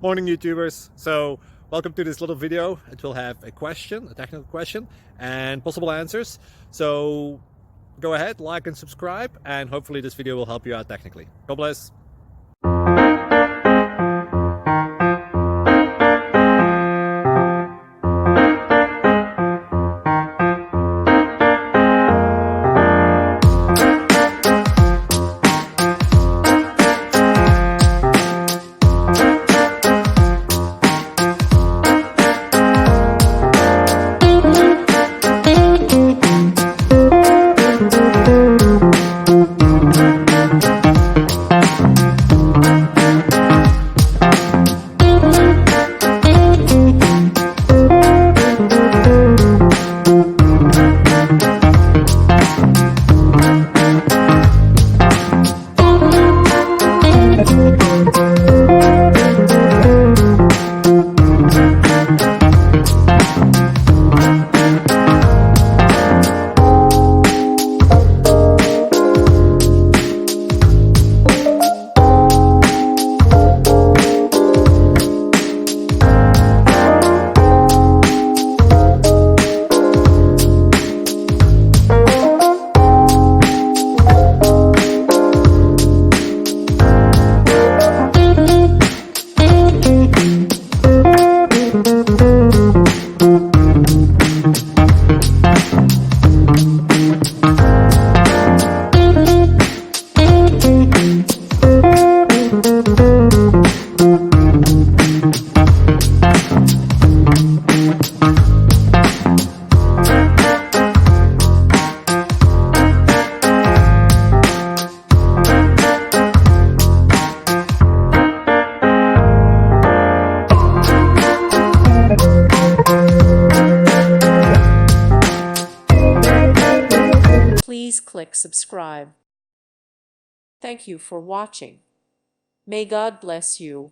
Morning YouTubers. So welcome to this little video. It will have a question, a technical question, and possible answers. So go ahead, like and subscribe, and hopefully this video will help you out technically. God bless. Please click subscribe. Thank you for watching. May God bless you.